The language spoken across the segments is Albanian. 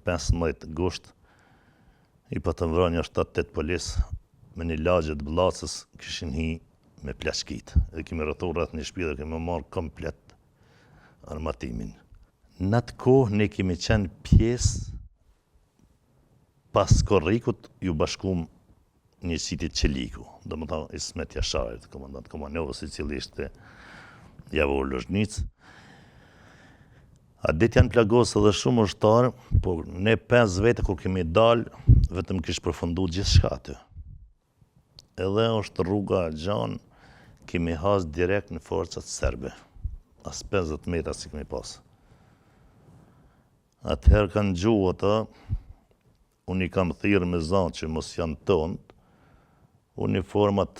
15 gusht, i pa të vrarë 7-8 polis me një lagje të Bllacës kishin hi me plaçkit. Dhe kemi rrethuar rreth një shtëpi dhe kemi marrë komplet armatimin. Në atë kohë ne kemi qenë pjesë pas korrikut ju bashkum njësitit Qeliku, do më thonë Ismet Jasharit, komandant Komanovës, i cili ishte Javor Lozhnicë. A det janë plagosë edhe shumë ushtarë, por ne 5 vete kur kemi dalë, vetëm kish përfundu gjithçka aty. Edhe është rruga e gjanë, kemi has direkt në forcat serbe. As 50 metra si kemi pas. Atëherë kanë gjuhë ata, unë i kam thirrë me zanë që mos janë tonët, uniformat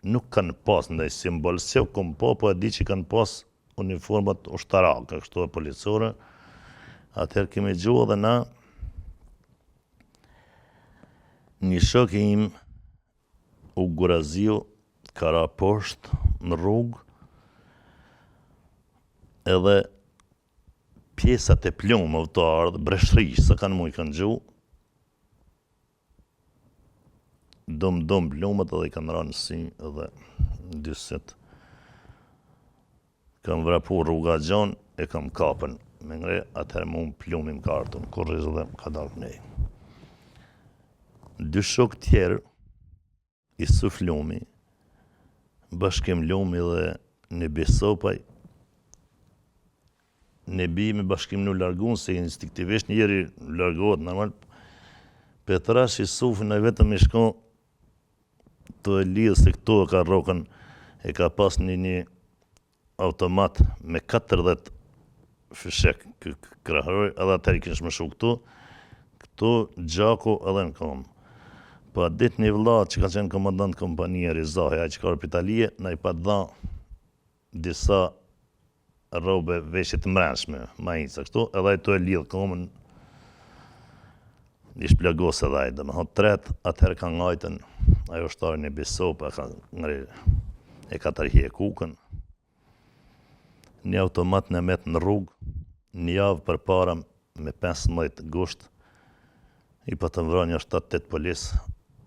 nuk kanë pas ndaj simbol, se u kom po e di që kanë pas uniformat ushtarake, kështu e policore. Atëherë kemi gjuhë edhe na, një shok im, u Guraziu, ka ra poshtë në rrugë, edhe pjesat e plumë të ardhë, breshrish, sa kanë mu i kanë gjuhë, dom plumët edhe i kanë ra në sy edhe në dyset. Kam vrapu rruga gjanë, e kam kapën me ngre, atëherë mu më plumin ka artun, kurriz edhe ka dalë nej. 2 shok tjerë, Isuf Lumi, Bashkim Lumi dhe Nebi Sopaj, Nebi me Bashkim në largun, se instinktivisht njeri largohet normal, Petrash Isufin e vetëm i shko të e lidhë se këto e ka rokën, e ka pas një automat me 40 fishek krahëroj, edhe atëherë i kish më shu këtu Gjako edhe në kom. Pa dit një vëlla që ka qenë komandant kompania Rizahi, ai që ka Orpitalie, na i pa dha disa robe veshje të mrenshme, majica kështu, edhe ai to e lidh komën, ish plagos edhe ai, domethënë tret, atëherë ka ngajtën, ajo ushtarin e Bisop, e ka tërhije kukën. Një automat në met në rrugë, një javë përpara me 15 gusht, i pa të vrarë 7-8 polis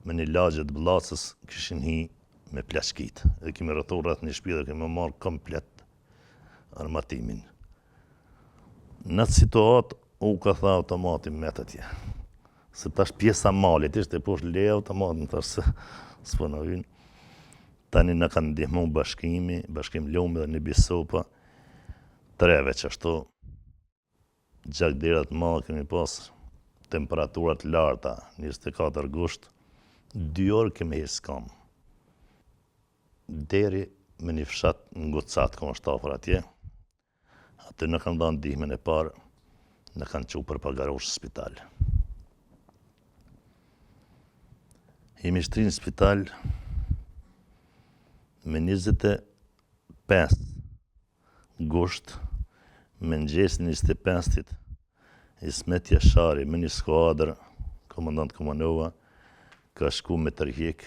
me një lagje të Bllacës kishin hi me plaçkit. Dhe kemi rrethuar rreth një shtëpi dhe kemi marrë komplet armatimin. Në atë situatë u ka tha automati met atje. Se tash pjesa malit ishte poshtë leje automatin, thash se s'po na vjen. Tani na kanë ndihmu Bashkim Lumi dhe Nebi Sopa, 3 veç ashtu. Gjakderat madhe kemi pas, temperaturat larta, 24 gusht, 2 orë kemi hisë kam. Deri me një fshat në Gocat, ka është afër atje. Aty në kanë dhënë ndihmën e parë, në kanë çu për pagarosh spital. Jemi shtri në spital me 25 gusht, me mëngjesin 25-it, Ismet Jashari me një skuadër, komandant Komanova, ka shku me tërhjek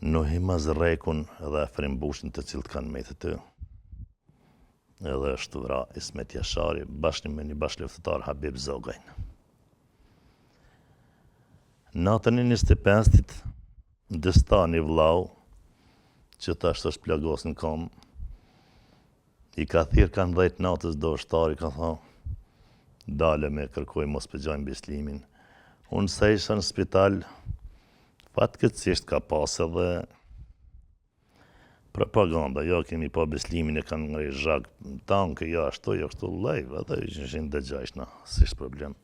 në Himazrekun edhe Afrimbushin të cilët kanë me të të. Edhe është vra Ismet Jashari, bashkë me një bashkëleftetar Habib Zogajn. Natën e 25-it, dësta një vllau, që tash është plagos në kom, i ka thirë kanë 10 natës do shtari, ka tha, dale me kërkoj mos pëgjajnë beslimin. Unë se isha në spital, fatkeqësisht ka pas edhe propaganda, jo kemi pa beslimin e kanë ngrej zhak tanke, jo ashtu, jo kështu live, edhe ishin dëgjajshna, s'ishtë problem.